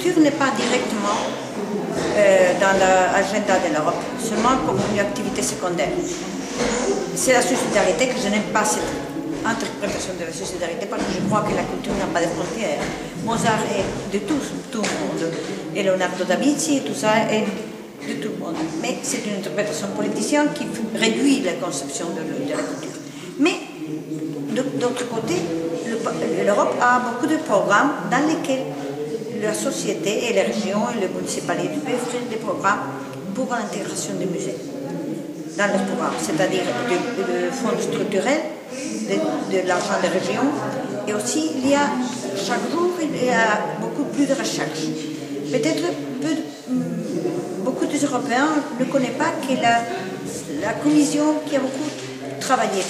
culture n'est pas directement dans l'agenda de l'Europe, seulement comme une activité secondaire. C'est la subsidiarité que je n'aime pas, cette interprétation de la subsidiarité, parce que je crois que la culture n'a pas de frontières. Mozart est de tout le monde, et Leonardo da Vinci, tout ça est de tout le monde. Mais c'est une interprétation politicienne qui réduit la conception de la culture. Mais d'autre côté, l'Europe a beaucoup de programmes dans lesquels la société et les régions et les municipalités peuvent offrir des programmes pour l'intégration des musées dans leurs programmes, c'est-à-dire de fonds structurels, de l'argent des régions, et aussi chaque jour il y a beaucoup plus de recherche. Peut-être beaucoup d'Européens ne connaissent pas que la Commission qui a beaucoup travaillé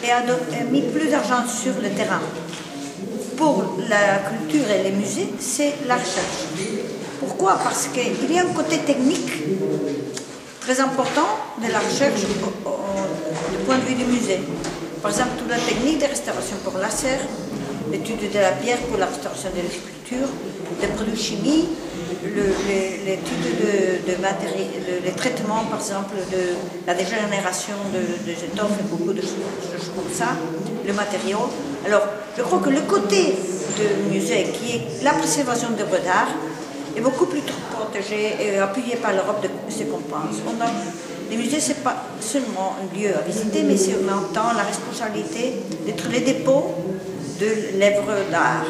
et a mis plus d'argent sur le terrain pour la culture et les musées, c'est la recherche. Pourquoi? Parce qu'il y a un côté technique très important de la recherche du point de vue du musée. Par exemple, toute la technique de restauration pour laser, l'étude de la pierre pour la restauration de la sculpture, des produits chimiques, l'étude de matériaux, les traitements, par exemple, de la dégénération des étoffes et beaucoup de choses comme ça, le matériau. Alors, je crois que le côté du musée, qui est la préservation des œuvres d'art, est beaucoup plus protégé et appuyé par l'Europe de ce qu'on pense. Les musées, ce n'est pas seulement un lieu à visiter, mais c'est en même temps la responsabilité d'être les dépôts de l'œuvre d'art,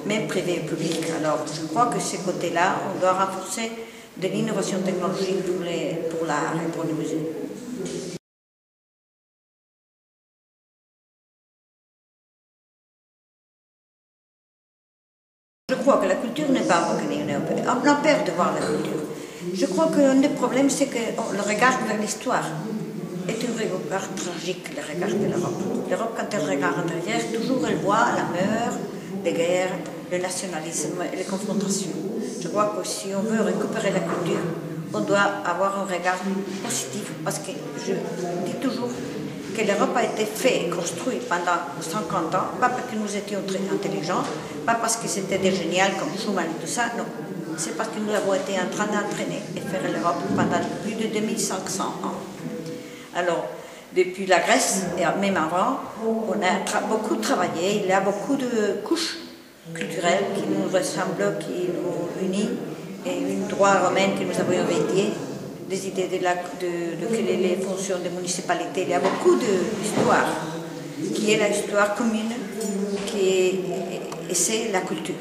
même privée et publique. Alors, je crois que ce côté-là, on doit renforcer de l'innovation technologique pour l'art et pour les musées. Je crois que la culture n'est pas reconnue en Europe. On a peur de voir la culture. Je crois que l'un des problèmes, c'est que le regard vers l'histoire est un regard tragique, le regard de l'Europe. L'Europe, quand elle regarde en arrière, toujours elle voit la mort, les guerres, le nationalisme et les confrontations. Je crois que si on veut récupérer la culture, on doit avoir un regard positif, parce que je dis toujours que l'Europe a été faite et construite pendant 50 ans, pas parce que nous étions très intelligents, pas parce que c'était des géniaux comme Schumann et tout ça, non. C'est parce que nous avons été en train d'entraîner et faire l'Europe pendant plus de 2500 ans. Alors, depuis la Grèce, et même avant, on a beaucoup travaillé, il y a beaucoup de couches culturelles qui nous ressemblent, qui nous unissent, et une droit romaine que nous avons hérité, des idées de quelles sont les fonctions des municipalités. Il y a beaucoup d'histoire, qui est l'histoire commune, et c'est la culture.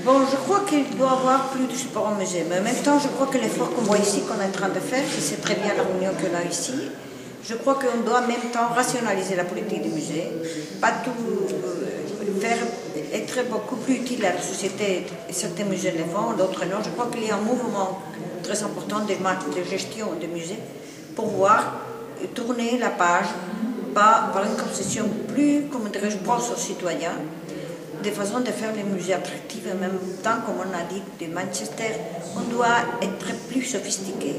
Bon, je crois qu'il doit y avoir plus de support au musée, mais en même temps, je crois que l'effort qu'on voit ici, qu'on est en train de faire, et c'est très bien la réunion qu'on a ici, je crois qu'on doit en même temps rationaliser la politique du musée, pas tout faire, être beaucoup plus utile à la société. Certains musées le font, d'autres non. Je crois qu'il y a un mouvement très important de gestion des musées pour voir tourner la page, pas par une conception plus, comment dirais-je, proche aux citoyens, de façon de faire les musées attractifs. En même temps, comme on a dit de Manchester, on doit être plus sophistiqué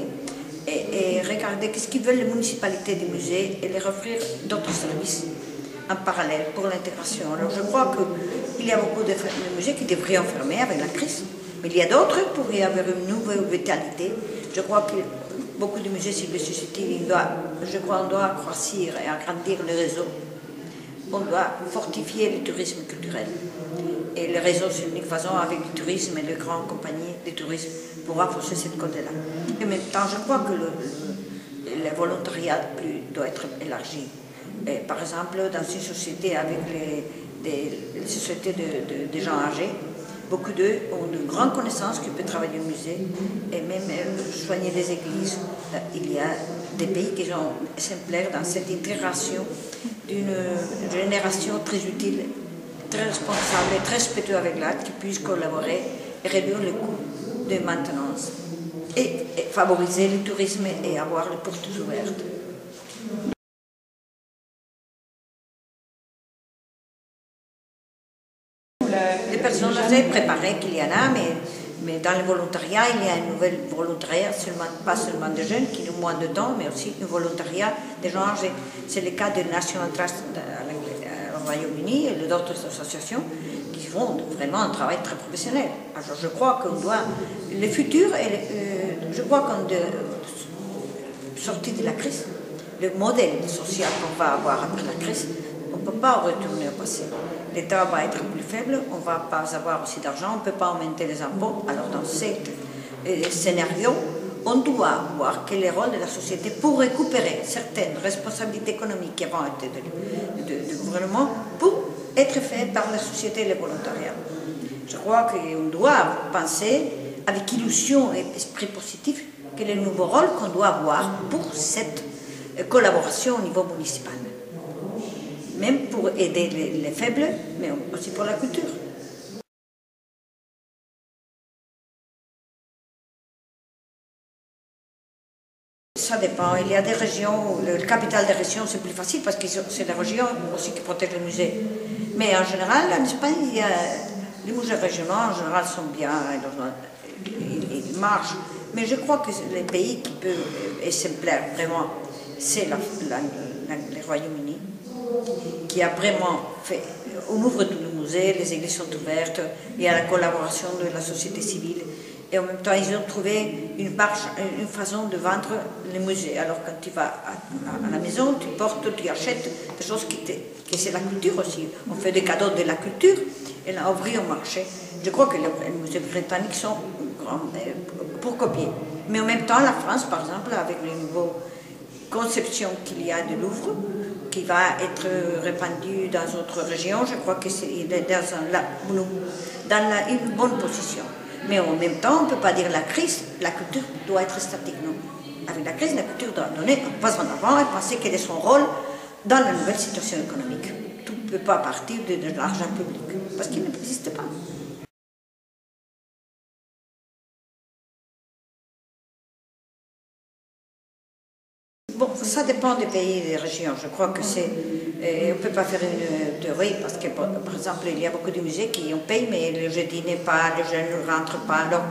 et regarder qu'est-ce qu'ils veulent les municipalités des musées et leur offrir d'autres services en parallèle pour l'intégration. Alors je crois qu'il y a beaucoup de musées qui devraient fermer avec la crise, mais il y a d'autres pour y avoir une nouvelle vitalité. Je crois que beaucoup de musées, s'ils veulent susciter, je crois qu'on doit accroître et agrandir le réseau. On doit fortifier le tourisme culturel. Et le réseau, c'est l'unique façon avec le tourisme et les grandes compagnies de tourisme pour renforcer cette côté-là. En même temps, je crois que le volontariat doit être élargi. Et par exemple, dans une société avec les sociétés de gens âgés, beaucoup d'eux ont de grandes connaissances qui peuvent travailler au musée et même soigner des églises. Il y a des pays qui sont exemplaires dans cette intégration d'une génération très utile, très responsable et très respectueuse avec l'art, qui puisse collaborer et réduire le coût de maintenance et favoriser le tourisme et avoir les portes ouvertes. Les personnes âgées préparées qu'il y en a, mais Mais dans le volontariat, il y a un nouvel volontariat, pas seulement de jeunes qui ont moins de temps, mais aussi un volontariat des gens âgés. C'est le cas de National Trust au Royaume-Uni et d'autres associations qui font vraiment un travail très professionnel. Alors je crois qu'on doit, le futur, je crois qu'on doit sortir de la crise, le modèle social qu'on va avoir après la crise, on ne peut pas retourner au passé. L'État va être plus faible, on ne va pas avoir aussi d'argent, on ne peut pas augmenter les impôts. Alors dans ces scénarios, on doit voir quel est le rôle de la société pour récupérer certaines responsabilités économiques qui ont été du gouvernement pour être faites par la société et le volontariat. Je crois qu'on doit penser avec illusion et esprit positif quel est le nouveau rôle qu'on doit avoir pour cette collaboration au niveau municipal. Même pour aider les faibles, mais aussi pour la culture. Ça dépend. Il y a des régions où le capital des régions c'est plus facile parce que c'est les régions aussi qui protègent les musées. Mais en général, en Espagne, les musées régionaux en général sont bien, ils marchent. Mais je crois que les pays qui peuvent exemplaires vraiment, c'est le Royaume-Uni, qui a vraiment fait, on ouvre tous les musées, les églises sont ouvertes, il y a la collaboration de la société civile, et en même temps ils ont trouvé une façon de vendre les musées. Alors quand tu vas à la maison, tu portes, tu achètes des choses que c'est la culture aussi. On fait des cadeaux de la culture, et là, ouvrir un marché. Je crois que les musées britanniques sont pour copier. Mais en même temps, la France, par exemple, avec les nouvelles conceptions qu'il y a de Louvre, qui va être répandu dans d'autres régions, je crois qu'il est dans une bonne position. Mais en même temps, on ne peut pas dire la crise, la culture doit être statique, non. Avec la crise, la culture doit donner un pas en avant et penser quel est son rôle dans la nouvelle situation économique. Tout ne peut pas partir de l'argent public, parce qu'il n'existe pas. Bon, ça dépend des pays et des régions. Je crois que c'est... on ne peut pas faire une théorie parce que, par exemple, il y a beaucoup de musées qui ont payé, mais le jeudi n'est pas, les jeunes ne rentrent pas. Alors,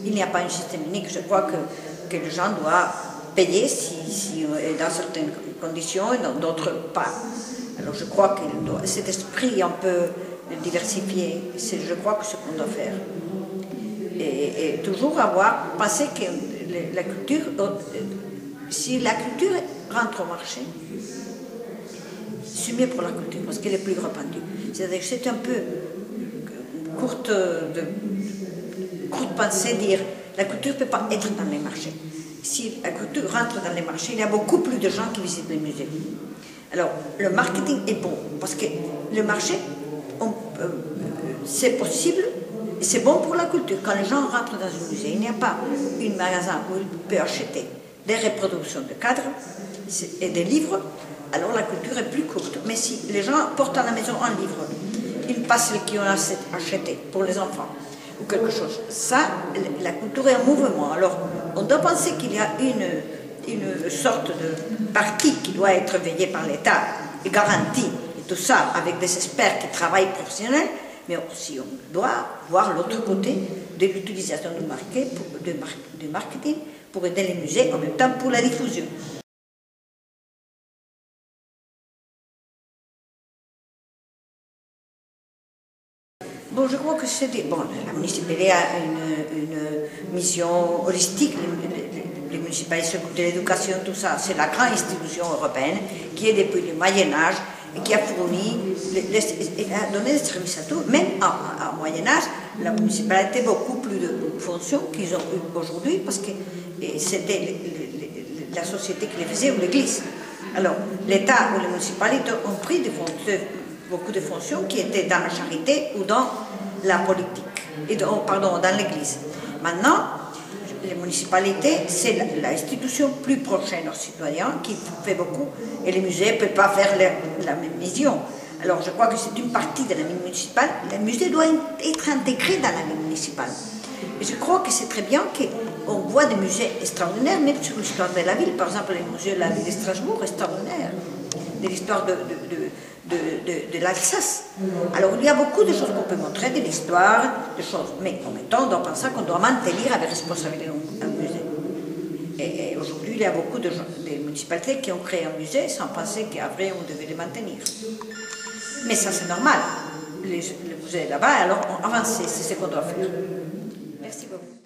il n'y a pas un système unique. Je crois que les gens doivent payer dans certaines conditions et dans d'autres pas. Alors, je crois que cet esprit un peu diversifié, je crois que c'est ce qu'on doit faire. Et toujours penser que la culture... Si la culture rentre au marché, c'est mieux pour la culture parce qu'elle est plus répandue. C'est-à-dire que c'est un peu courte pensée dire la culture ne peut pas être dans les marchés. Si la culture rentre dans les marchés, il y a beaucoup plus de gens qui visitent les musées. Alors, le marketing est bon parce que le marché, c'est possible et c'est bon pour la culture. Quand les gens rentrent dans un musée, il n'y a pas un magasin où ils peuvent acheter des reproductions de cadres et des livres, alors la culture est plus courte. Mais si les gens portent à la maison un livre, ils passent ce qu'ils ont acheté pour les enfants, ou quelque chose, ça, la culture est en mouvement. Alors, on doit penser qu'il y a une sorte de partie qui doit être veillée par l'État et garantie, et tout ça, avec des experts qui travaillent professionnels, mais aussi on doit voir l'autre côté de l'utilisation du marketing pour aider les musées, en même temps pour la diffusion. Bon, je crois que c'est... Bon, la municipalité a une mission holistique, les municipalités s'occupent de l'éducation, tout ça. C'est la grande institution européenne qui est depuis le Moyen-Âge et qui a fourni, a donné des services à tout. Même au Moyen-Âge, la municipalité a beaucoup plus de fonctions qu'ils ont eu aujourd'hui parce que c'était la société qui les faisait ou l'Église. Alors, l'État ou les municipalités ont pris beaucoup de fonctions qui étaient dans la charité ou dans la politique, dans l'Église. Maintenant, les municipalités, c'est l'institution plus prochaine aux citoyens qui fait beaucoup, et les musées ne peuvent pas faire la même mission. Alors je crois que c'est une partie de la vie municipale. Le musée doit être intégré dans la vie municipale. Et je crois que c'est très bien que on voit des musées extraordinaires, même sur l'histoire de la ville. Par exemple, le musée de la ville de Strasbourg, extraordinaire, de l'histoire de l'Alsace. Alors, il y a beaucoup de choses qu'on peut montrer, de l'histoire, de choses. Mais en même temps, on doit penser qu'on doit maintenir avec responsabilité un musée. Et aujourd'hui, il y a beaucoup de municipalités qui ont créé un musée sans penser qu'après, on devait le maintenir. Mais ça, c'est normal. Le musée est là-bas, alors on avance, c'est ce qu'on doit faire. Merci beaucoup.